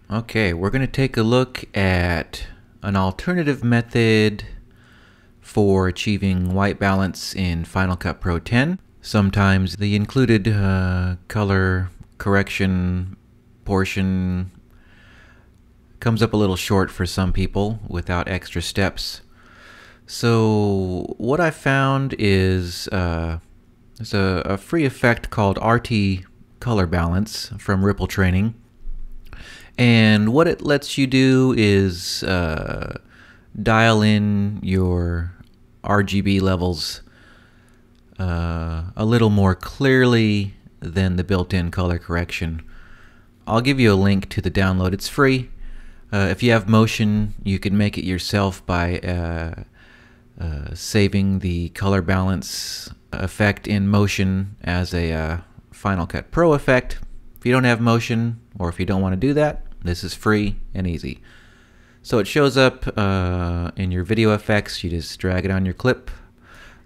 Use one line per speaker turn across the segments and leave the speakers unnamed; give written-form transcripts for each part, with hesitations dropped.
Okay, we're going to take a look at an alternative method for achieving white balance in Final Cut Pro 10. Sometimes the included color correction portion comes up a little short for some people without extra steps. So what I found is there's a free effect called RT Color Balance from Ripple Training. And what it lets you do is dial in your RGB levels a little more clearly than the built-in color correction. I'll give you a link to the download. It's free. If you have Motion, you can make it yourself by saving the color balance effect in Motion as a Final Cut Pro effect. If you don't have Motion, or if you don't want to do that, this is free and easy. So it shows up in your video effects. You just drag it on your clip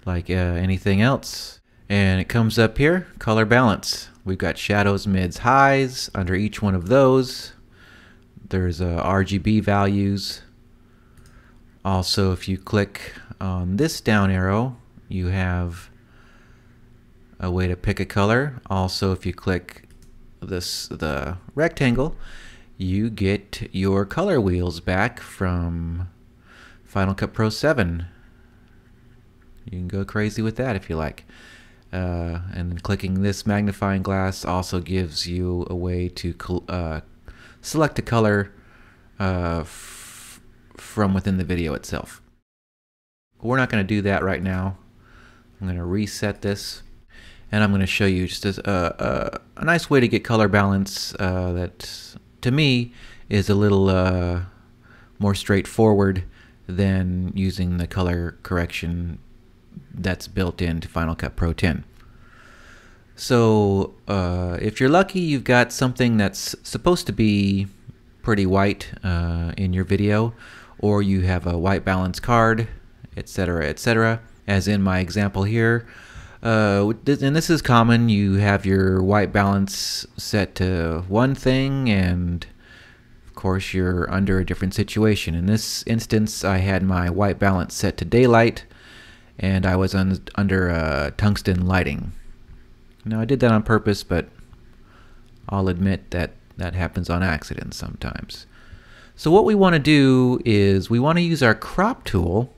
like anything else. And it comes up here, color balance. We've got shadows, mids, highs. Under each one of those, there's RGB values. Also, if you click on this down arrow, you have a way to pick a color. Also, if you click the rectangle, you get your color wheels back from Final Cut Pro 7. You can go crazy with that if you like. And then clicking this magnifying glass also gives you a way to select a color from within the video itself. We're not going to do that right now. I'm going to reset this, and I'm going to show you just a nice way to get color balance that, to me, is a little more straightforward than using the color correction that's built into Final Cut Pro 10. So if you're lucky, you've got something that's supposed to be pretty white in your video, or you have a white balance card, etc., etc., as in my example here. And this is common. You have your white balance set to one thing, and of course you're under a different situation. In this instance, I had my white balance set to daylight, and I was under tungsten lighting. Now, I did that on purpose, but I'll admit that that happens on accident sometimes. So what we want to do is we want to use our crop tool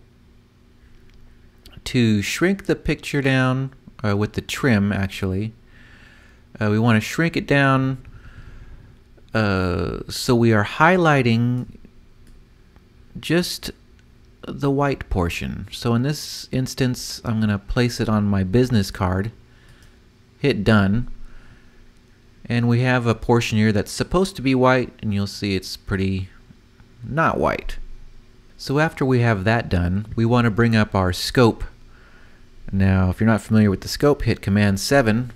to shrink the picture down with the trim, actually. We want to shrink it down so we are highlighting just the white portion. So in this instance, I'm going to place it on my business card, hit done, and we have a portion here that's supposed to be white, and you'll see it's pretty not white. So after we have that done, we want to bring up our scope. Now, if you're not familiar with the scope, hit Command 7.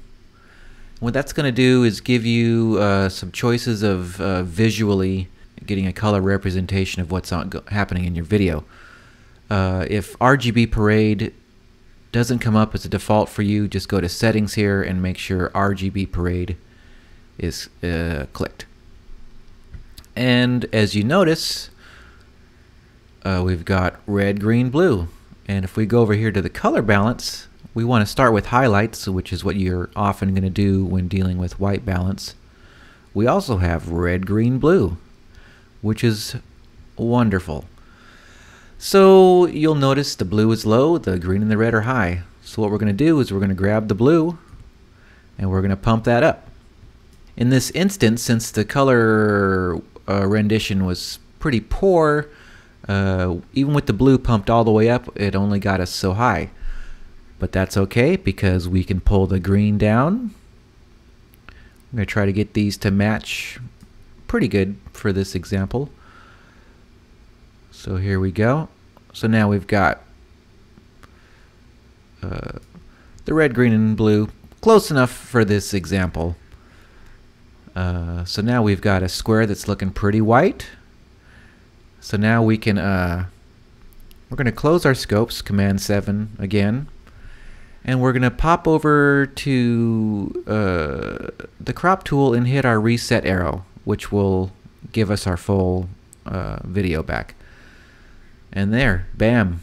What that's going to do is give you some choices of visually getting a color representation of what's happening in your video. If RGB Parade doesn't come up as a default for you, just go to Settings here and make sure RGB Parade is clicked. And as you notice, we've got red, green, blue. And if we go over here to the color balance, we want to start with highlights, which is what you're often going to do when dealing with white balance. We also have red, green, blue, which is wonderful. So you'll notice the blue is low, the green and the red are high. So what we're going to do is we're going to grab the blue and we're going to pump that up. In this instance, since the color rendition was pretty poor, even with the blue pumped all the way up, it only got us so high. But that's okay, because we can pull the green down. I'm going to try to get these to match pretty good for this example. So here we go. So now we've got the red, green, and blue close enough for this example. So now we've got a square that's looking pretty white. So now we can, we're going to close our scopes, Command 7 again, and we're going to pop over to the crop tool and hit our reset arrow, which will give us our full video back. And there, bam.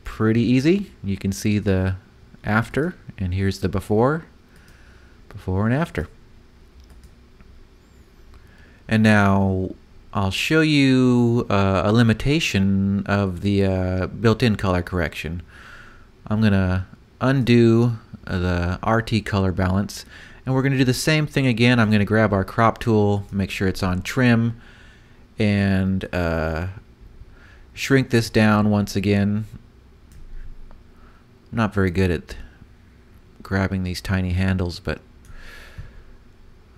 Pretty easy. You can see the after, and here's the before and after. And now I'll show you a limitation of the built-in color correction. I'm gonna undo the RT color balance, and we're gonna do the same thing again. I'm gonna grab our crop tool, make sure it's on trim, and shrink this down once again. I'm not very good at grabbing these tiny handles, but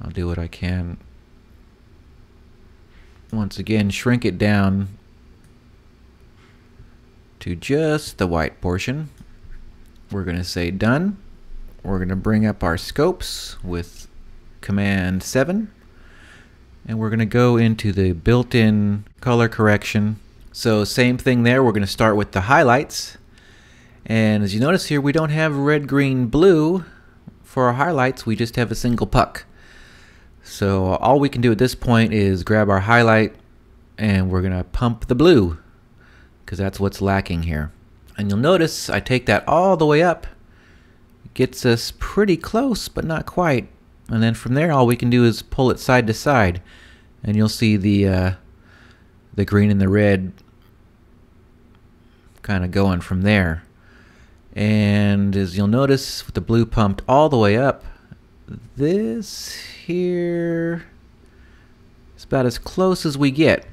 I'll do what I can. Once again, shrink it down to just the white portion. We're going to say done. We're going to bring up our scopes with Command 7, and we're going to go into the built-in color correction. So same thing there. We're going to start with the highlights, and as you notice here, we don't have red, green, blue for our highlights. We just have a single puck. So all we can do at this point is grab our highlight, and we're going to pump the blue, because that's what's lacking here. And you'll notice I take that all the way up. It gets us pretty close, but not quite. And then from there, all we can do is pull it side to side, and you'll see the green and the red kind of going from there. And as you'll notice, with the blue pumped all the way up, this here is about as close as we get.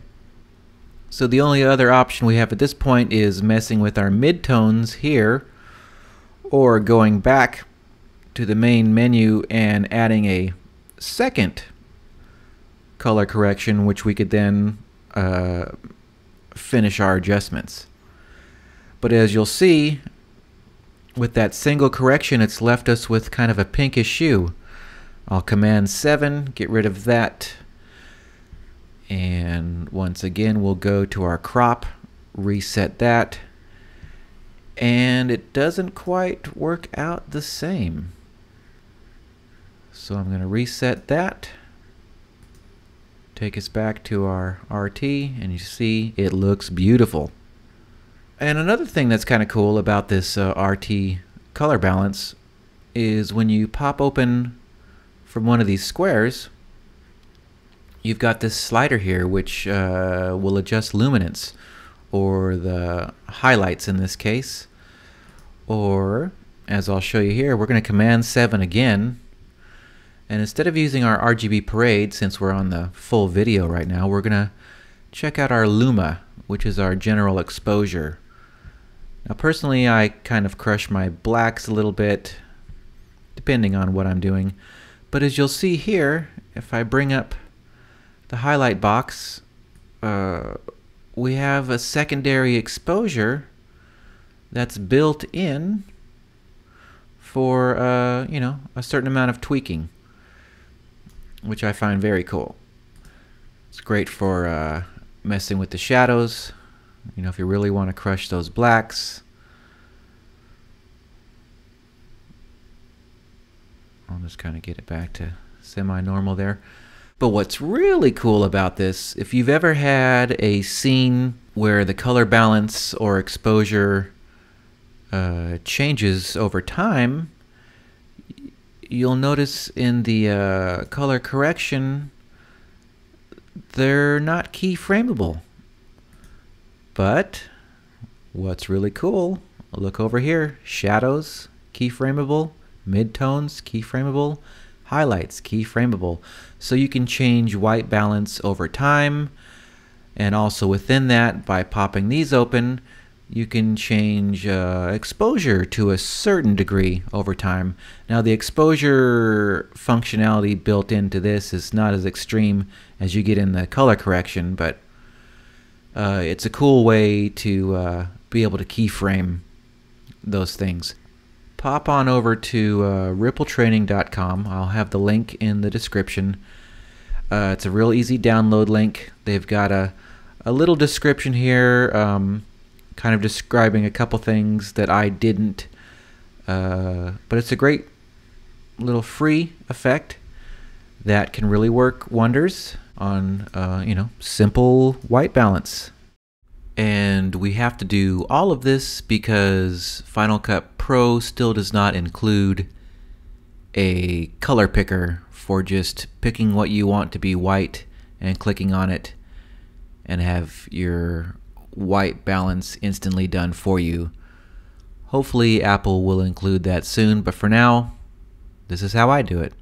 So the only other option we have at this point is messing with our midtones here, or going back to the main menu and adding a second color correction, which we could then finish our adjustments. But as you'll see, with that single correction, it's left us with kind of a pinkish hue. I'll Command 7, get rid of that. And once again, we'll go to our crop, reset that. And it doesn't quite work out the same. So I'm going to reset that. Take us back to our RT, and you see it looks beautiful. And another thing that's kind of cool about this RT color balance is when you pop open from one of these squares, you've got this slider here which will adjust luminance, or the highlights in this case. Or, as I'll show you here, we're going to Command 7 again, and instead of using our RGB parade, since we're on the full video right now, we're going to check out our Luma, which is our general exposure. Now personally, I kind of crush my blacks a little bit, depending on what I'm doing. But as you'll see here, if I bring up the highlight box, we have a secondary exposure that's built in for you know, a certain amount of tweaking, which I find very cool. It's great for messing with the shadows. You know, if you really want to crush those blacks. I'll just kind of get it back to semi-normal there. But what's really cool about this, if you've ever had a scene where the color balance or exposure changes over time, you'll notice in the color correction, they're not keyframeable. But what's really cool, look over here, shadows, keyframeable, midtones, keyframeable, highlights, keyframeable. So you can change white balance over time, and also within that, by popping these open, you can change exposure to a certain degree over time. Now the exposure functionality built into this is not as extreme as you get in the color correction, but it's a cool way to be able to keyframe those things. Pop on over to rippletraining.com. I'll have the link in the description. It's a real easy download link. They've got a little description here, kind of describing a couple things that I didn't, but it's a great little free effect that can really work wonders. on, simple white balance. And we have to do all of this because Final Cut Pro still does not include a color picker for just picking what you want to be white and clicking on it and have your white balance instantly done for you. Hopefully Apple will include that soon, but for now, this is how I do it.